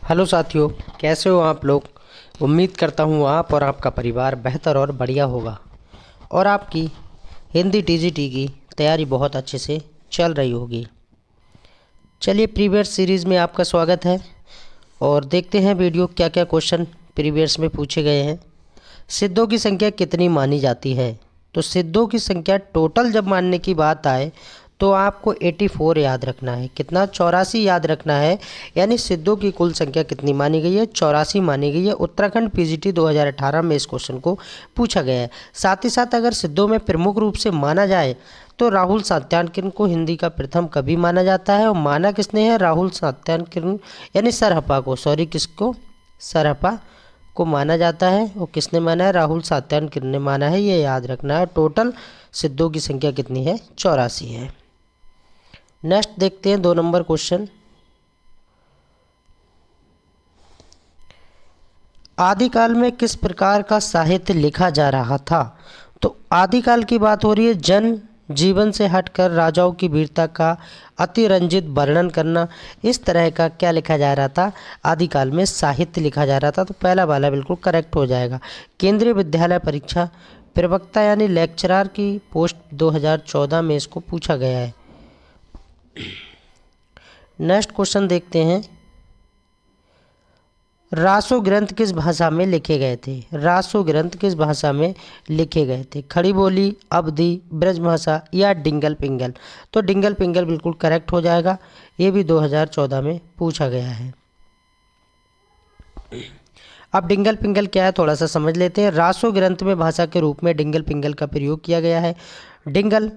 Hello साथियों, कैसे हो आप लोग। उम्मीद करता हूँ आप और आपका परिवार बेहतर और बढ़िया होगा और आपकी हिंदी टीजीटी की तैयारी बहुत अच्छे से चल रही होगी। चलिए, प्रीवियस सीरीज़ में आपका स्वागत है और देखते हैं वीडियो क्या क्या क्वेश्चन प्रीवियस में पूछे गए हैं। सिद्धों की संख्या कितनी मानी जाती है? तो सिद्धों की संख्या टोटल जब मानने की बात आए तो आपको 84 याद रखना है। कितना? 84 याद रखना है। यानी सिद्धों की कुल संख्या कितनी मानी गई है? 84 मानी गई है। उत्तराखंड पीजीटी 2018 में इस क्वेश्चन को पूछा गया है। साथ ही साथ अगर सिद्धों में प्रमुख रूप से माना जाए तो राहुल सातवाहन को हिंदी का प्रथम कवि माना जाता है। और माना किसने है? राहुल सातवाहन यानी सरहप्पा को, सॉरी किसको? सरहप्पा को माना जाता है। और किसने माना है? राहुल सातवाहन ने माना है। ये याद रखना है। टोटल सिद्धों की संख्या कितनी है? 84 है। नेक्स्ट देखते हैं 2 नंबर क्वेश्चन। आदिकाल में किस प्रकार का साहित्य लिखा जा रहा था? तो आदिकाल की बात हो रही है। जन जीवन से हटकर राजाओं की वीरता का अतिरंजित वर्णन करना, इस तरह का क्या लिखा जा रहा था? आदिकाल में साहित्य लिखा जा रहा था। तो पहला वाला बिल्कुल करेक्ट हो जाएगा। केंद्रीय विद्यालय परीक्षा प्रवक्ता यानी लेक्चरर की पोस्ट 2014 में इसको पूछा गया है। नेक्स्ट क्वेश्चन देखते हैं। रासो ग्रंथ किस भाषा में लिखे गए थे? रासो ग्रंथ किस भाषा में लिखे गए थे? खड़ी बोली, अवधी, ब्रजभाषा या डिंगल पिंगल? तो डिंगल पिंगल बिल्कुल करेक्ट हो जाएगा। ये भी 2014 में पूछा गया है। अब डिंगल पिंगल क्या है थोड़ा सा समझ लेते हैं। रासो ग्रंथ में भाषा के रूप में डिंगल पिंगल का प्रयोग किया गया है। डिंगल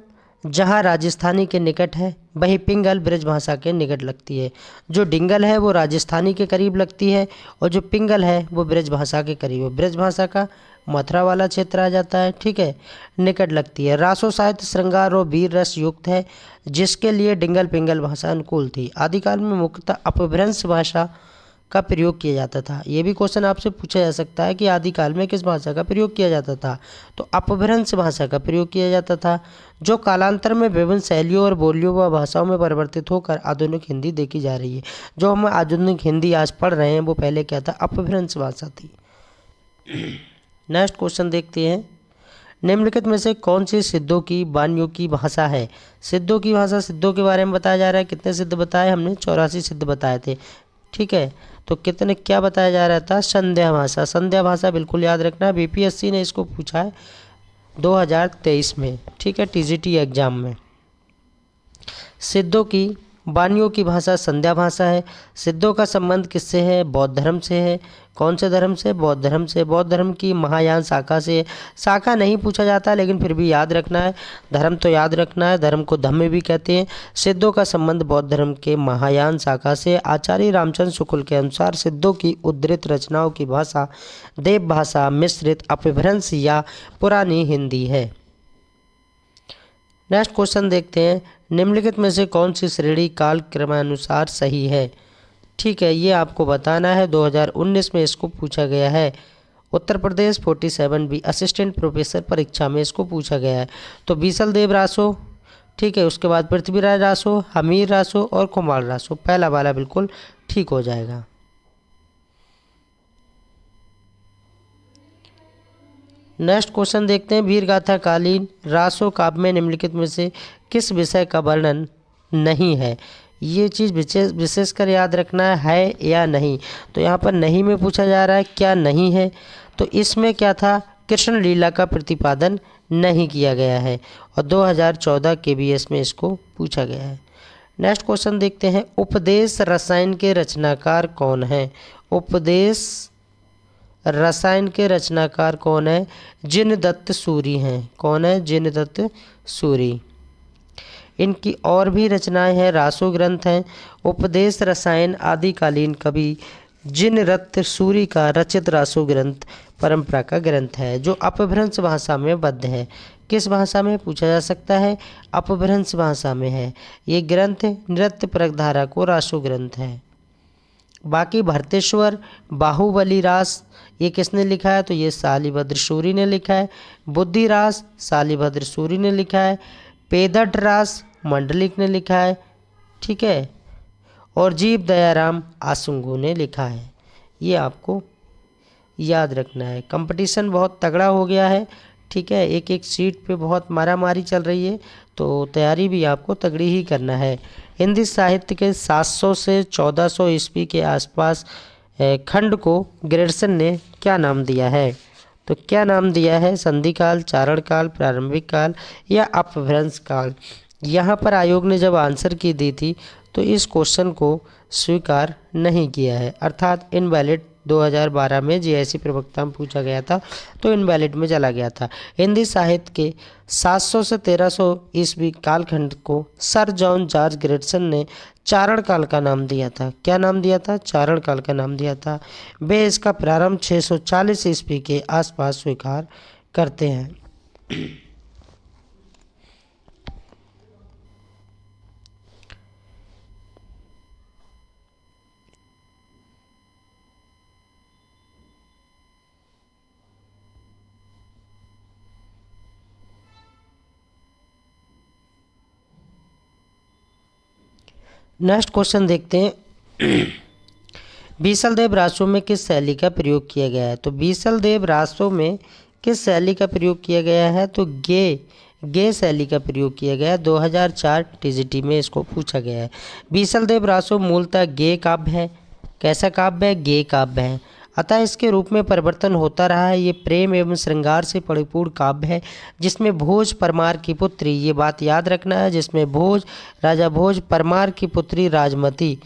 जहाँ राजस्थानी के निकट है, वहीं पिंगल ब्रज भाषा के निकट लगती है। जो डिंगल है वो राजस्थानी के करीब लगती है और जो पिंगल है वो ब्रज भाषा के करीब है। ब्रज भाषा का मथुरा वाला क्षेत्र आ जाता है, ठीक है, निकट लगती है। रासो साहित्य श्रृंगार और वीर रस युक्त है, जिसके लिए डिंगल पिंगल भाषा अनुकूल थी। आदिकाल में मुख्यतः अपभ्रंश भाषा का प्रयोग किया जाता था। ये भी क्वेश्चन आपसे पूछा जा सकता है कि आदिकाल में किस भाषा का प्रयोग किया जाता था? तो अपभ्रंश भाषा का प्रयोग किया जाता था, जो कालांतर में विभिन्न शैलियों और बोलियों व भाषाओं में परिवर्तित होकर आधुनिक हिंदी देखी जा रही है। जो हम आधुनिक हिंदी आज पढ़ रहे हैं वो पहले क्या था? अपभ्रंश भाषा थी। नेक्स्ट क्वेश्चन देखते हैं। निम्नलिखित में से कौन सी सिद्धों की वाणियों की भाषा है? सिद्धों की भाषा, सिद्धों के बारे में बताया जा रहा है। कितने सिद्ध बताए हमने? 84 सिद्ध बताए थे, ठीक है। तो कितने क्या बताया जा रहा था? संध्या भाषा। संध्या भाषा बिल्कुल याद रखना। बीपीएससी ने इसको पूछा है 2023 में, ठीक है, टीजीटी एग्जाम में। सिद्धों की वाणियों की भाषा संध्या भाषा है। सिद्धों का संबंध किससे है? बौद्ध धर्म से है। कौन से धर्म से? बौद्ध धर्म से। बौद्ध धर्म की महायान शाखा से। शाखा नहीं पूछा जाता लेकिन फिर भी याद रखना है। धर्म तो याद रखना है। धर्म को धम्म भी कहते हैं। सिद्धों का संबंध बौद्ध धर्म के महायान शाखा से। आचार्य रामचंद्र शुक्ल के अनुसार सिद्धों की उद्धृत रचनाओं की भाषा देव भाषा, मिश्रित, अपभ्रंश या पुरानी हिंदी है। नेक्स्ट क्वेश्चन देखते हैं। निम्नलिखित में से कौन सी श्रेणी काल क्रमानुसार सही है? ठीक है, ये आपको बताना है। 2019 में इसको पूछा गया है। Uttar Pradesh 47B assistant professor परीक्षा में इसको पूछा गया है। तो बीसल देव रासो, ठीक है, उसके बाद पृथ्वीराज रासो, हमीर रासो और कुमार रासो। पहला वाला बिल्कुल ठीक हो जाएगा। नेक्स्ट क्वेश्चन देखते हैं। वीरगाथा कालीन रासो काव्य में निम्नलिखित में से किस विषय का वर्णन नहीं है? ये चीज़ विशेषकर याद रखना है या नहीं। तो यहाँ पर नहीं में पूछा जा रहा है, क्या नहीं है? तो इसमें क्या था? कृष्ण लीला का प्रतिपादन नहीं किया गया है और 2014 KBS में इसको पूछा गया है। नेक्स्ट क्वेश्चन देखते हैं। उपदेश रसायन के रचनाकार कौन है? उपदेश रसायन के रचनाकार कौन है? जिनदत्त सूरी हैं। कौन है? जिनदत्त सूरी। इनकी और भी रचनाएं हैं, रासो ग्रंथ हैं। उपदेश रसायन आदिकालीन कवि जिनदत्त सूरी का रचित रासो ग्रंथ परंपरा का ग्रंथ है, जो अपभ्रंश भाषा में बद्ध है। किस भाषा में पूछा जा सकता है? अपभ्रंश भाषा में है। ये ग्रंथ नृत्य परकधारा को रासो ग्रंथ है। बाकी भरतेश्वर बाहुबली रास ये किसने लिखा है? तो ये शालिभद्र सूरी ने लिखा है। बुद्धि रास शालिभद्र सूरी ने लिखा है। पेदट रास मंडलिक ने लिखा है, ठीक है। और जीव दयाराम आसुंगू ने लिखा है। ये आपको याद रखना है। कंपटीशन बहुत तगड़ा हो गया है, ठीक है, एक एक सीट पे बहुत मारामारी चल रही है, तो तैयारी भी आपको तगड़ी ही करना है। हिंदी साहित्य के 700 से 1400 ईस्वी के आसपास खंड को ग्रेडसन ने क्या नाम दिया है? तो क्या नाम दिया है? संधि काल, चारण काल, प्रारंभिक काल या अपभ्रंश काल? यहाँ पर आयोग ने जब आंसर की दी थी तो इस क्वेश्चन को स्वीकार नहीं किया है, अर्थात इनवैलिड 2012 में जीआईसी प्रवक्ता में पूछा गया था तो इनवैलिड में चला गया था। हिंदी साहित्य के 700 से 1300 ईस्वी कालखंड को सर जॉन जॉर्ज ग्रेडसन ने चारण काल का नाम दिया था। क्या नाम दिया था? चारण काल का नाम दिया था। वे इसका प्रारंभ 640 ईस्वी के आसपास स्वीकार करते हैं। नेक्स्ट क्वेश्चन देखते हैं। बीसलदेव रासो में किस शैली का प्रयोग किया गया है? तो बीसलदेव रासो में किस शैली का प्रयोग किया गया है? तो गे शैली का प्रयोग किया गया है। 2004 टीजीटी में इसको पूछा गया है। बीसलदेव रासो मूलतः गे काव्य है। कैसा काव्य है? गे काव्य है। अतः इसके रूप में परिवर्तन होता रहा है। ये प्रेम एवं श्रृंगार से परिपूर्ण काव्य है जिसमें भोज परमार की पुत्री, ये बात याद रखना है, जिसमें भोज, राजा भोज, परमार की पुत्री राजमती,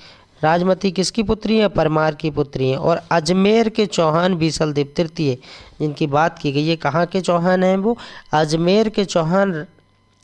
राजमती किसकी पुत्री है? परमार की पुत्री है, और अजमेर के चौहान बीसलदेव तृतीय जिनकी बात की गई है, कहाँ के चौहान हैं वो? अजमेर के चौहान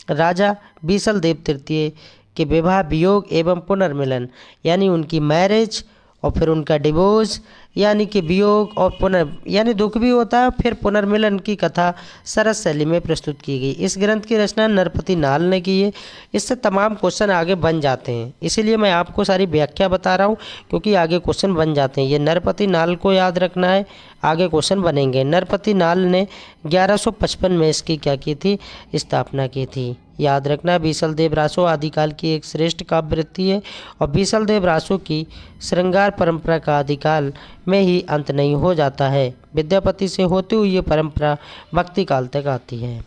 राजा बीसलदेव तृतीय के विवाह, वियोग एवं पुनर्मिलन, यानी उनकी मैरिज और फिर उनका डिवोर्स, यानी कि वियोग और यानी दुख भी होता है, फिर पुनर्मिलन की कथा सरस शैली में प्रस्तुत की गई। इस ग्रंथ की रचना नरपति नाल ने की है। इससे तमाम क्वेश्चन आगे बन जाते हैं, इसीलिए मैं आपको सारी व्याख्या बता रहा हूँ क्योंकि आगे क्वेश्चन बन जाते हैं। ये नरपति नाल को याद रखना है, आगे क्वेश्चन बनेंगे। नरपति नाल ने 1155 में इसकी क्या की थी? स्थापना की थी। याद रखना, बीसलदेव रासो आदिकाल की एक श्रेष्ठ काव्यवृत्ति है और बीसलदेव रासो की श्रृंगार परंपरा का आदिकाल में ही अंत नहीं हो जाता है। विद्यापति से होते हुए ये परंपरा भक्ति काल तक आती है।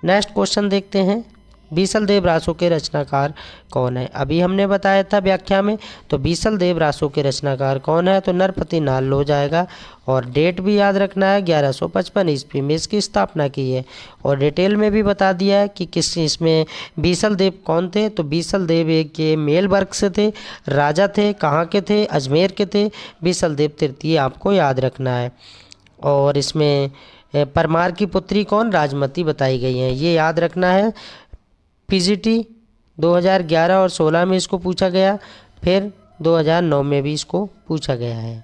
नेक्स्ट क्वेश्चन देखते हैं। बीसलदेव रासो के रचनाकार कौन है? अभी हमने बताया था व्याख्या में, तो बीसलदेव रासो के रचनाकार कौन है? तो नरपति नाल हो जाएगा। और डेट भी याद रखना है, 1155 ईस्वी में इसकी स्थापना की है। और डिटेल में भी बता दिया है कि किस इसमें बीसलदेव कौन थे। तो बीसलदेव एक ये मेल वर्ग से थे, राजा थे, कहाँ के थे? अजमेर के थे। बीसलदेव तृतीय आपको याद रखना है। और इसमें परमार की पुत्री कौन? राजमती बताई गई है, ये याद रखना है। पीजीटी 2011 और 16 में इसको पूछा गया, फिर 2009 में भी इसको पूछा गया है।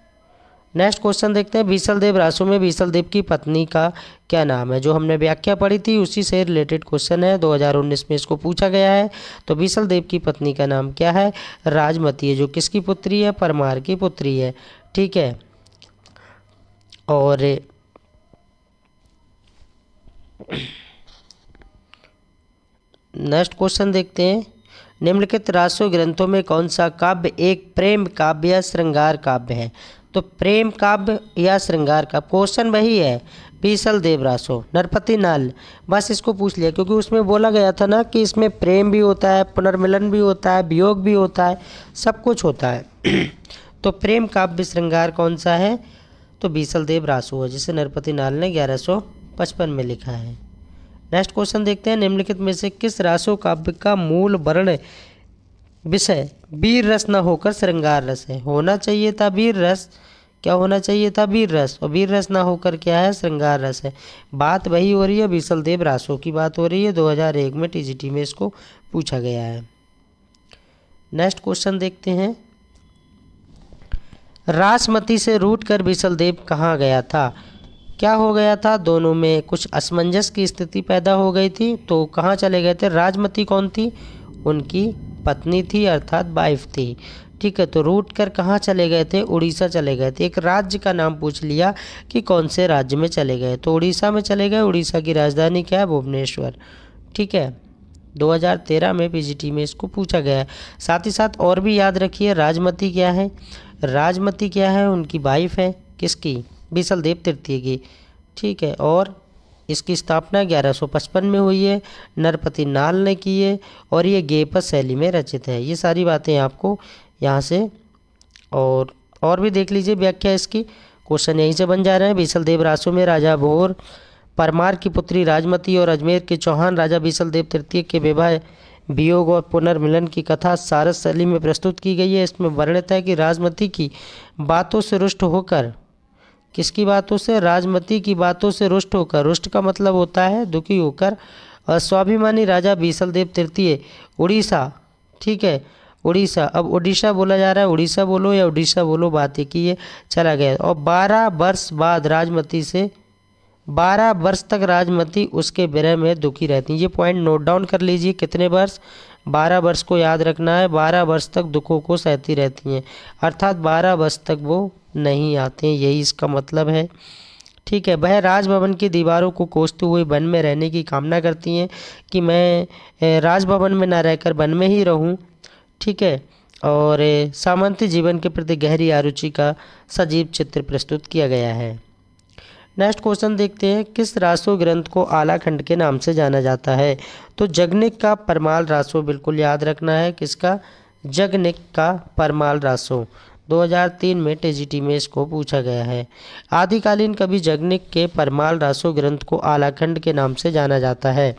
नेक्स्ट क्वेश्चन देखते हैं। बीसलदेव रासो में बीसलदेव की पत्नी का क्या नाम है? जो हमने व्याख्या पढ़ी थी उसी से रिलेटेड क्वेश्चन है, 2019 में इसको पूछा गया है। तो बीसलदेव की पत्नी का नाम क्या है? राजमती है, जो किसकी पुत्री है? परमार की पुत्री है, ठीक है। और नेक्स्ट क्वेश्चन देखते हैं। निम्नलिखित रासो ग्रंथों में कौन सा काव्य एक प्रेम काव्य या श्रृंगार काव्य है? तो प्रेम काव्य या श्रृंगार काव्य, क्वेश्चन वही है। बीसलदेव रासो, नरपति नाल, बस इसको पूछ लिया क्योंकि उसमें बोला गया था ना कि इसमें प्रेम भी होता है, पुनर्मिलन भी होता है, वियोग भी होता है, सब कुछ होता है। तो प्रेम काव्य श्रृंगार कौन सा है? तो बीसलदेव रासो है, जिसे नरपति नाल ने 1155 में लिखा है। नेक्स्ट क्वेश्चन देखते हैं। निम्नलिखित में से किस रासो काव्य का मूल वर्ण विषय वीर रस न होकर श्रृंगार रस है? होना चाहिए था वीर रस, क्या होना चाहिए था? वीर रस, और वीर रस ना होकर क्या है? श्रृंगार रस है। बात वही हो रही है, बीसलदेव रासो की बात हो रही है। 2001 में टीजीटी में इसको पूछा गया है। नेक्स्ट क्वेश्चन देखते हैं। रासमती से रूठ कर बीसलदेव कहाँ गया था? क्या हो गया था? दोनों में कुछ असमंजस की स्थिति पैदा हो गई थी, तो कहाँ चले गए थे? राजमती कौन थी? उनकी पत्नी थी, अर्थात वाइफ थी, ठीक है। तो रूट कर कहाँ चले गए थे? उड़ीसा चले गए थे। एक राज्य का नाम पूछ लिया कि कौन से राज्य में चले गए, तो उड़ीसा में चले गए। उड़ीसा की राजधानी क्या है? भुवनेश्वर, ठीक है। 2013 में पीजीटी में इसको पूछा गया है। साथ ही साथ और भी याद रखिए, राजमती क्या है? राजमती क्या है? उनकी वाइफ है, किसकी? बीसलदेव तृतीय की। ठीक है, और इसकी स्थापना 1155 में हुई है, नरपति नाल ने की है, और ये गेपस शैली में रचित है। ये सारी बातें आपको यहाँ से और भी देख लीजिए व्याख्या इसकी। क्वेश्चन यहीं से बन जा रहे हैं। बीसलदेव रासो में राजा भोर परमार की पुत्री राजमती और अजमेर के चौहान राजा बीसलदेव तृतीय के विवाह, वियोग और पुनर्मिलन की कथा सारस शैली में प्रस्तुत की गई है। इसमें वर्णित है कि राजमती की बातों से रुष्ट होकर, किसकी बातों से? राजमती की बातों से रुष्ट होकर, रुष्ट का मतलब होता है दुखी होकर, स्वाभिमानी राजा बीसलदेव तृतीय उड़ीसा, ठीक है, उड़ीसा, अब उड़ीसा बोला जा रहा है, उड़ीसा बोलो या उड़ीसा बोलो, बात एक ही है, चला गया। और 12 वर्ष बाद राजमती से 12 वर्ष तक राजमती उसके विरह में दुखी रहती हैं। ये पॉइंट नोट डाउन कर लीजिए, कितने वर्ष? 12 वर्ष को याद रखना है। 12 वर्ष तक दुखों को सहती रहती हैं, अर्थात 12 वर्ष तक वो नहीं आते हैं, यही इसका मतलब है। ठीक है, वह राजभवन की दीवारों को कोसते हुए वन में रहने की कामना करती हैं कि मैं राजभवन में न रहकर वन में ही रहूं। ठीक है, और सामंती जीवन के प्रति गहरी आरुचि का सजीव चित्र प्रस्तुत किया गया है। नेक्स्ट क्वेश्चन देखते हैं, किस रासो ग्रंथ को आलाखंड के नाम से जाना जाता है? तो जगनिक का परमाल रासो बिल्कुल याद रखना है। किसका? जगनिक का परमाल रासो। 2003 में टीजीटी में इसको पूछा गया है। आदिकालीन कवि जगनिक के परमाल रासो ग्रंथ को आलाखंड के नाम से जाना जाता है,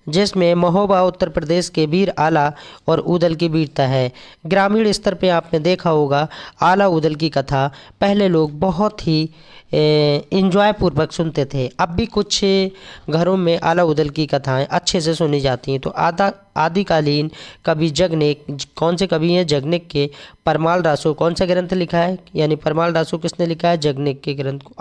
जिसमें महोबा उत्तर प्रदेश के वीर आला और उदल की वीरता है। ग्रामीण स्तर पे आपने देखा होगा आला उदल की कथा पहले लोग बहुत ही इंजॉय पूर्वक सुनते थे। अब भी कुछ घरों में आला उदल की कथाएं अच्छे से सुनी जाती हैं। तो आदिकालीन कवि जगनिक, कौन से कवि हैं? जगनिक के परमाल रासो कौन सा ग्रंथ लिखा है? यानी परमाल रासो किसने लिखा है? जगनिक के ग्रंथ को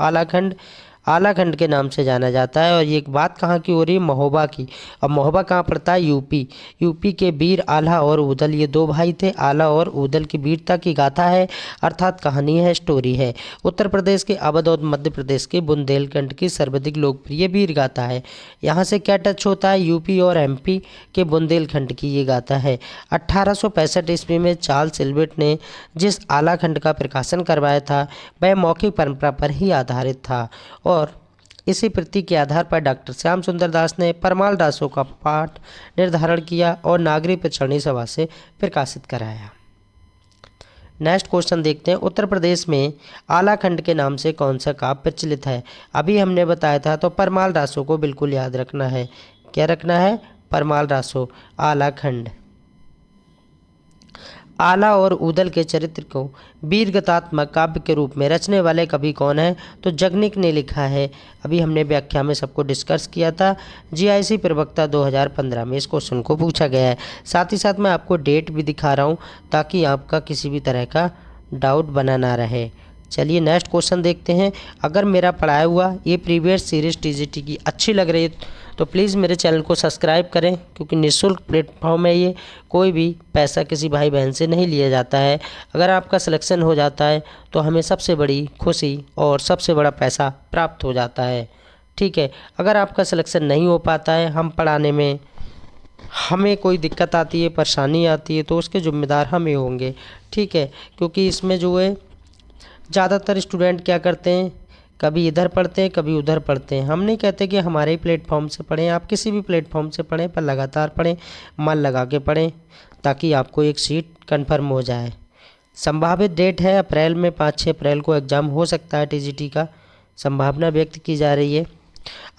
आलाखंड के नाम से जाना जाता है। और ये एक बात कहाँ की हो रही है? महोबा की। अब महोबा कहाँ पड़ता है? यूपी के वीर आला और उदल, ये दो भाई थे। आला और उदल की वीरता की गाथा है, अर्थात कहानी है, स्टोरी है। उत्तर प्रदेश के अवध और मध्य प्रदेश के बुंदेलखंड की सर्वाधिक लोकप्रिय वीर गाथा है। यहाँ से क्या टच होता है? यूपी और एमपी के बुंदेलखंड की ये गाथा है। 1865 ईस्वी में चार्ल्स इल्बर्ट ने जिस आलाखंड का प्रकाशन करवाया था वह मौखिक परंपरा पर ही आधारित था, और इसी प्रतीक के आधार पर डॉक्टर श्याम सुंदर दास ने परमाल रासो का पाठ निर्धारण किया और नागरिक प्रचारणी सभा से प्रकाशित कराया। नेक्स्ट क्वेश्चन देखते हैं, उत्तर प्रदेश में आलाखंड के नाम से कौन सा काव्य प्रचलित है? अभी हमने बताया था, तो परमाल रासो को बिल्कुल याद रखना है। क्या रखना है? परमाल रासो, आलाखंड। आला और उदल के चरित्र को वीरगतात्मक काव्य के रूप में रचने वाले कवि कौन है? तो जगनिक ने लिखा है। अभी हमने व्याख्या में सबको डिस्कस किया था। जीआईसी प्रवक्ता 2015 में इस क्वेश्चन को पूछा गया है। साथ ही साथ मैं आपको डेट भी दिखा रहा हूँ ताकि आपका किसी भी तरह का डाउट बना ना रहे। चलिए नेक्स्ट क्वेश्चन देखते हैं। अगर मेरा पढ़ाया हुआ ये प्रीवियस सीरीज टीजीटी की अच्छी लग रही है तो प्लीज़ मेरे चैनल को सब्सक्राइब करें, क्योंकि निःशुल्क प्लेटफॉर्म है ये, कोई भी पैसा किसी भाई बहन से नहीं लिया जाता है। अगर आपका सिलेक्शन हो जाता है तो हमें सबसे बड़ी खुशी और सबसे बड़ा पैसा प्राप्त हो जाता है। ठीक है, अगर आपका सिलेक्शन नहीं हो पाता है, हम पढ़ाने में हमें कोई दिक्कत आती है, परेशानी आती है, तो उसके ज़िम्मेदार हम ही होंगे। ठीक है, क्योंकि इसमें जो है ज़्यादातर स्टूडेंट क्या करते हैं, कभी इधर पढ़ते हैं कभी उधर पढ़ते हैं। हम नहीं कहते कि हमारे ही प्लेटफॉर्म से पढ़ें, आप किसी भी प्लेटफॉर्म से पढ़ें, पर लगातार पढ़ें, मन लगा के पढ़ें, ताकि आपको एक सीट कंफर्म हो जाए। संभावित डेट है अप्रैल में, 5-6 अप्रैल को एग्ज़ाम हो सकता है टीजीटी का, संभावना व्यक्त की जा रही है।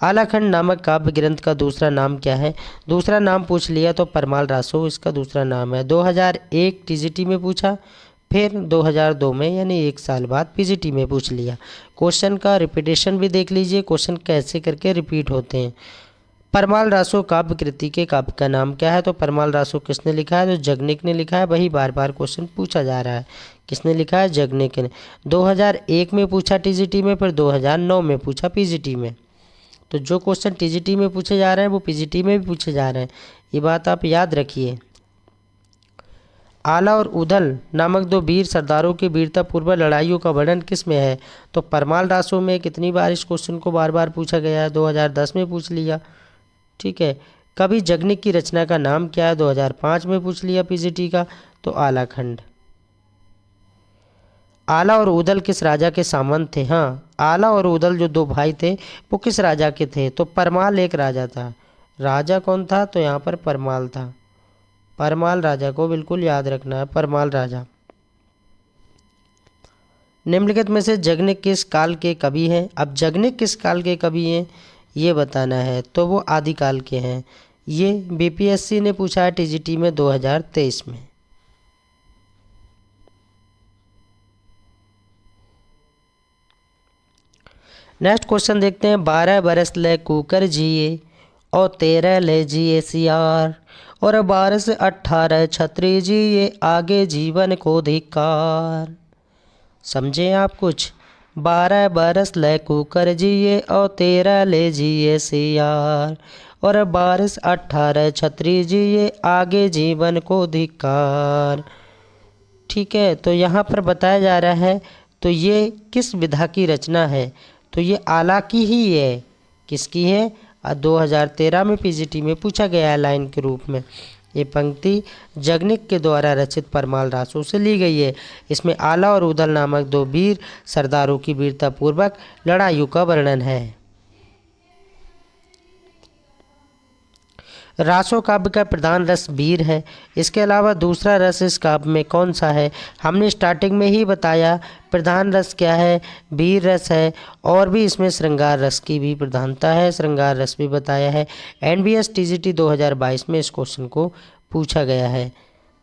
आलाखंड नामक काव्य ग्रंथ का दूसरा नाम क्या है? दूसरा नाम पूछ लिया तो परमाल रासो इसका दूसरा नाम है। 2001 टीजीटी में पूछा, फिर 2002 में, यानी 1 साल बाद पीजीटी में पूछ लिया। क्वेश्चन का रिपीटेशन भी देख लीजिए, क्वेश्चन कैसे करके रिपीट होते हैं। परमाल रासो काव्य कृति के काव्य का नाम क्या है? तो परमाल रासो किसने लिखा है? तो जगनिक ने लिखा है। वही बार बार क्वेश्चन पूछा जा रहा है, किसने लिखा है? जगनिक ने। 2001 में पूछा टीजीटी में, फिर 2009 में पूछा पीजीटी में। तो जो क्वेश्चन टीजीटी में पूछे जा रहे हैं वो पीजीटी में भी पूछे जा रहे हैं, ये बात आप याद रखिए। आला और उदल नामक दो वीर सरदारों की वीरतापूर्वक लड़ाइयों का वर्णन किस में है? तो परमाल रासो में। कितनी बार इस क्वेश्चन को बार बार पूछा गया है? 2010 में पूछ लिया। ठीक है। कवि जगनिक की रचना का नाम क्या है? 2005 में पूछ लिया पीजीटी का। तो आलाखंड। आला और उदल किस राजा के सामंत थे? हाँ, आला और उदल जो दो भाई थे वो किस राजा के थे? तो परमाल एक राजा था। राजा कौन था? तो यहाँ पर परमाल था। परमाल राजा को बिल्कुल याद रखना है, परमाल राजा। निम्नलिखित में से जगनिक किस काल के कवि हैं? अब जगनिक किस काल के कवि हैं ये बताना है। तो वो आदिकाल के हैं। ये बीपीएससी ने पूछा है टीजीटी में 2023 में। नेक्स्ट क्वेश्चन देखते हैं। 12 बरस ले कुकर जिए और 13 ले जिए सियार और 12 से 18 छत्री जिए आगे जीवन को धिक्कार। समझे आप कुछ? 12 बरस ले कुकर जिए और 13 ले जिए सियार और 12 से 18 छत्री जिए आगे जीवन को धिक्कार। ठीक है। तो यहाँ पर बताया जा रहा है तो ये किस विधा की रचना है? तो ये आला की ही है। किसकी है? 2013 में पीजीटी में पूछा गया है लाइन के रूप में। ये पंक्ति जगनिक के द्वारा रचित परमाल रासो से ली गई है। इसमें आला और उदल नामक दो वीर सरदारों की वीरतापूर्वक लड़ाइयों का वर्णन है। रासो काव्य का प्रधान रस वीर है। इसके अलावा दूसरा रस इस काव्य में कौन सा है? हमने स्टार्टिंग में ही बताया प्रधान रस क्या है, वीर रस है। और भी इसमें श्रृंगार रस की भी प्रधानता है, श्रृंगार रस भी बताया है। एनबीएस टीजीटी 2022 में इस क्वेश्चन को पूछा गया है।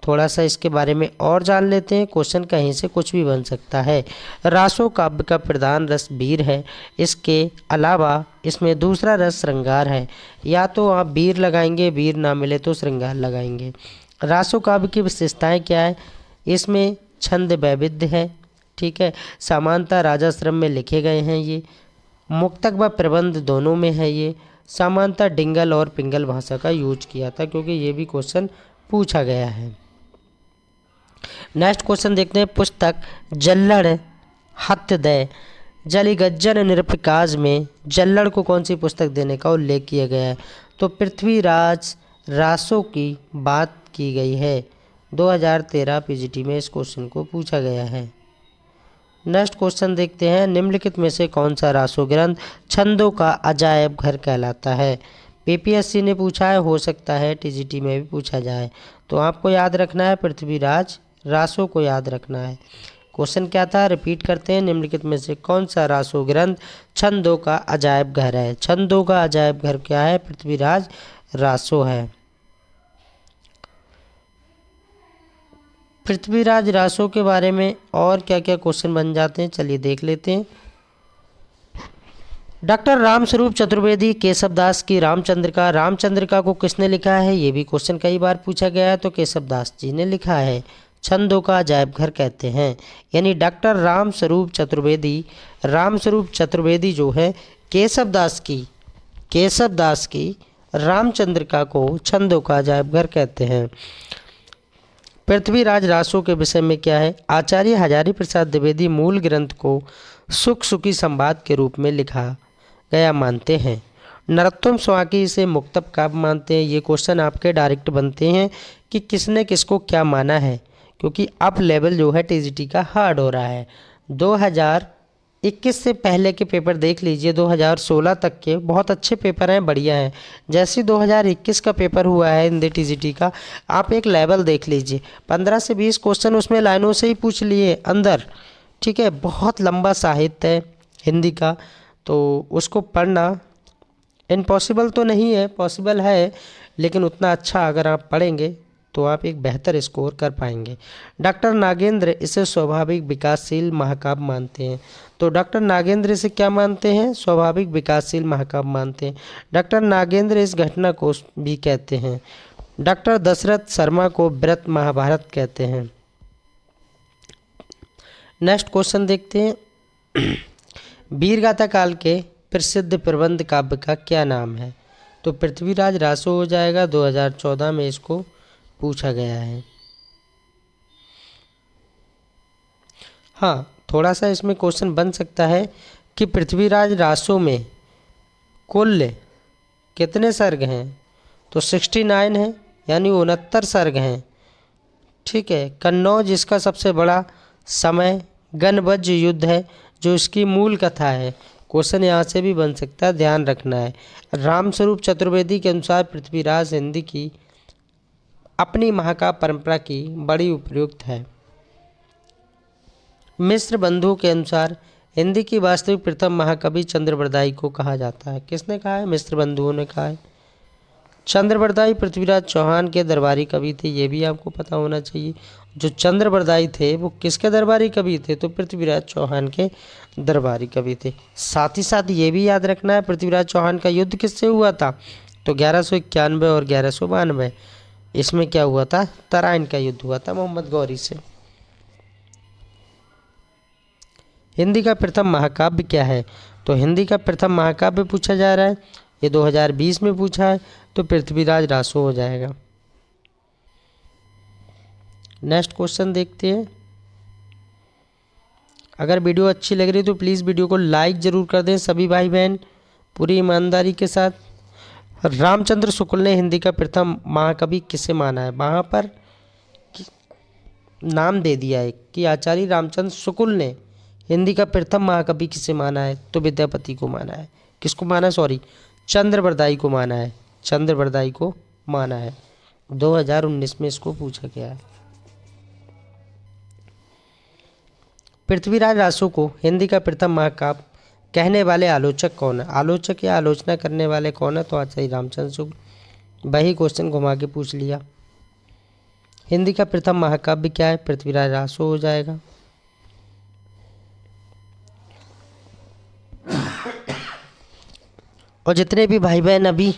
थोड़ा सा इसके बारे में और जान लेते हैं। क्वेश्चन कहीं से कुछ भी बन सकता है। रासो काव्य का प्रधान रस वीर है। इसके अलावा इसमें दूसरा रस श्रृंगार है। या तो आप वीर लगाएंगे, वीर ना मिले तो श्रृंगार लगाएंगे। रासो काव्य की विशेषताएं क्या है? इसमें छंद वैविध्य है। ठीक है। समानता राजाश्रम में लिखे गए हैं। ये मुक्तक व प्रबंध दोनों में है। ये समानता डिंगल और पिंगल भाषा का यूज किया था, क्योंकि ये भी क्वेश्चन पूछा गया है। नेक्स्ट क्वेश्चन देखते हैं। पुस्तक जल्लड़ हत्दय जली गज्जन निरपकाज में जल्लड़ को कौन सी पुस्तक देने का उल्लेख किया गया है? तो पृथ्वीराज रासो की बात की गई है। 2013 पीजीटी में इस क्वेश्चन को पूछा गया है। नेक्स्ट क्वेश्चन देखते हैं। निम्नलिखित में से कौन सा रासो ग्रंथ छंदों का अजायब घर कहलाता है? पीपीएससी ने पूछा है, हो सकता है टीजीटी में भी पूछा जाए। तो आपको याद रखना है पृथ्वीराज रासो को याद रखना है। क्वेश्चन क्या था? रिपीट करते हैं। निम्नलिखित में से कौन सा रासो ग्रंथ छंदों का अजायब घर है? छंदों का अजायब घर क्या है? पृथ्वीराज रासो है। पृथ्वीराज रासो के बारे में और क्या क्या क्वेश्चन बन जाते हैं, चलिए देख लेते हैं। डॉक्टर रामस्वरूप चतुर्वेदी केशवदास की रामचंद्रिका, रामचंद्रिका को किसने लिखा है? ये भी क्वेश्चन कई बार पूछा गया है। तो केशवदास जी ने लिखा है। छंदों का अजायब घर कहते हैं। यानी डॉक्टर रामस्वरूप चतुर्वेदी जो है केशवदास की रामचंद्रिका को छंदों का अजायब घर कहते हैं। पृथ्वीराज रासो के विषय में क्या है? आचार्य हजारी प्रसाद द्विवेदी मूल ग्रंथ को सुख सुखी संवाद के रूप में लिखा गया मानते हैं। नरोत्तम स्वाकी इसे मुक्तक काव्य मानते हैं। ये क्वेश्चन आपके डायरेक्ट बनते हैं कि किसने किसको क्या माना है, क्योंकि अब लेवल जो है टीजीटी का हार्ड हो रहा है। 2021 से पहले के पेपर देख लीजिए, 2016 तक के बहुत अच्छे पेपर हैं, बढ़िया हैं। जैसे 2021 का पेपर हुआ है हिंदी टीजीटी का, आप एक लेवल देख लीजिए। 15 से 20 क्वेश्चन उसमें लाइनों से ही पूछ लिए अंदर। ठीक है। बहुत लंबा साहित्य है हिंदी का, तो उसको पढ़ना इम्पॉसिबल तो नहीं है, पॉसिबल है, लेकिन उतना अच्छा अगर आप पढ़ेंगे तो आप एक बेहतर स्कोर कर पाएंगे। डॉक्टर नागेंद्र इसे स्वाभाविक विकासशील महाकाव्य मानते हैं। तो डॉक्टर नागेंद्र इसे क्या मानते हैं? स्वाभाविक विकासशील महाकाव्य मानते हैं। डॉक्टर नागेंद्र इस घटना को भी कहते हैं। डॉक्टर दशरथ शर्मा को व्रत महाभारत कहते हैं। नेक्स्ट क्वेश्चन देखते हैं। वीरगाथा काल के प्रसिद्ध प्रबंध काव्य का क्या नाम है? तो पृथ्वीराज रासो हो जाएगा। 2014 में इसको पूछा गया है। हाँ, थोड़ा सा इसमें क्वेश्चन बन सकता है कि पृथ्वीराज रासो में कुल कितने सर्ग हैं, तो 69 है, यानी 69 सर्ग हैं। ठीक है। कन्नौज इसका सबसे बड़ा समय गणवज्र युद्ध है, जो इसकी मूल कथा है। क्वेश्चन यहाँ से भी बन सकता है, ध्यान रखना है। रामस्वरूप चतुर्वेदी के अनुसार पृथ्वीराज हिंदी की अपनी महाकाव्य परंपरा की बड़ी उपयुक्त है। मिश्र बंधुओं के अनुसार हिंदी की वास्तविक प्रथम महाकवि चंद्रबरदाई को कहा जाता है। किसने कहा है? मिश्र बंधुओं ने कहा है। चंद्रबरदाई पृथ्वीराज चौहान के दरबारी कवि थे, ये भी आपको पता होना चाहिए। जो चंद्रबरदाई थे वो किसके दरबारी कवि थे? तो पृथ्वीराज चौहान के दरबारी कवि थे। साथ ही साथ ये भी याद रखना है, पृथ्वीराज चौहान का युद्ध किससे हुआ था? तो 1191 और 1192। इसमें क्या हुआ था? तराइन का युद्ध हुआ था मोहम्मद गौरी से। हिंदी का प्रथम महाकाव्य क्या है? तो हिंदी का प्रथम महाकाव्य पूछा जा रहा है, ये 2020 में पूछा है, तो पृथ्वीराज रासो हो जाएगा। नेक्स्ट क्वेश्चन देखते हैं। अगर वीडियो अच्छी लग रही है तो प्लीज़ वीडियो को लाइक ज़रूर कर दें सभी भाई बहन, पूरी ईमानदारी के साथ। रामचंद्र शुक्ल ने हिंदी का प्रथम महाकवि किसे माना है? वहाँ पर नाम दे दिया है कि आचार्य रामचंद्र शुक्ल ने हिंदी का प्रथम महाकवि किसे माना है? तो विद्यापति को माना है। किसको माना? सॉरी, चंद्रबरदाई को माना है। चंद्रबरदाई को माना है। 2019 में इसको पूछा गया है। पृथ्वीराज रासो को हिंदी का प्रथम महाकाव्य कहने वाले आलोचक कौन है? आलोचक या आलोचना करने वाले कौन है? तो आचार्य रामचंद्र शुक्ल। वही क्वेश्चन घुमा के पूछ लिया। हिंदी का प्रथम महाकाव्य क्या है? पृथ्वीराज रासो हो जाएगा। और जितने भी भाई बहन अभी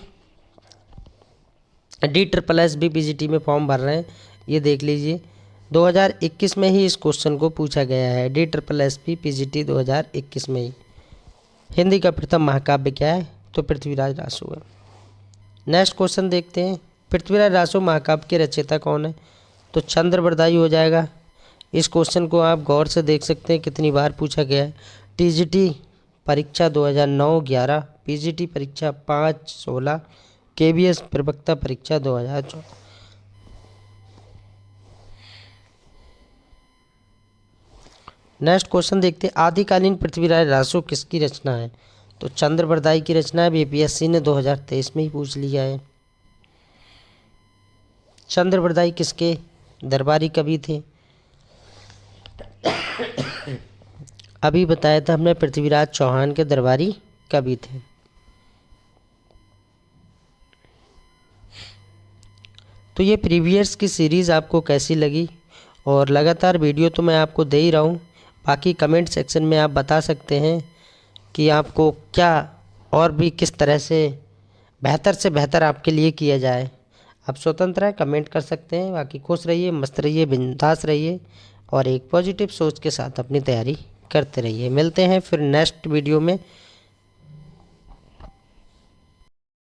DSSS BPGT में फॉर्म भर रहे हैं, ये देख लीजिए 2021 में ही इस क्वेश्चन को पूछा गया है। DSSS BPGT 2021 में ही। हिंदी का प्रथम महाकाव्य क्या है? तो पृथ्वीराज रासो है। नेक्स्ट क्वेश्चन देखते हैं। पृथ्वीराज रासो महाकाव्य के रचयिता कौन है? तो चंद्रबरदाई हो जाएगा। इस क्वेश्चन को आप गौर से देख सकते हैं, कितनी बार पूछा गया है। TGT परीक्षा 2009-11, PGT परीक्षा 5-16, KBS प्रवक्ता परीक्षा 2014। नेक्स्ट क्वेश्चन देखते हैं। आदिकालीन पृथ्वीराज रासो किसकी रचना है? तो चंद्रबरदाई की रचना है। BPSC ने 2023 में ही पूछ लिया है। चंद्रबरदाई किसके दरबारी कवि थे? अभी बताया था हमने, पृथ्वीराज चौहान के दरबारी कवि थे। तो ये प्रीवियस की सीरीज़ आपको कैसी लगी? और लगातार वीडियो तो मैं आपको दे ही रहा हूँ, बाकी कमेंट सेक्शन में आप बता सकते हैं कि आपको क्या और भी किस तरह से बेहतर आपके लिए किया जाए। आप स्वतंत्र हैं, कमेंट कर सकते हैं। बाकी खुश रहिए, मस्त रहिए, बिंदास रहिए और एक पॉजिटिव सोच के साथ अपनी तैयारी करते रहिए। मिलते हैं फिर नेक्स्ट वीडियो में।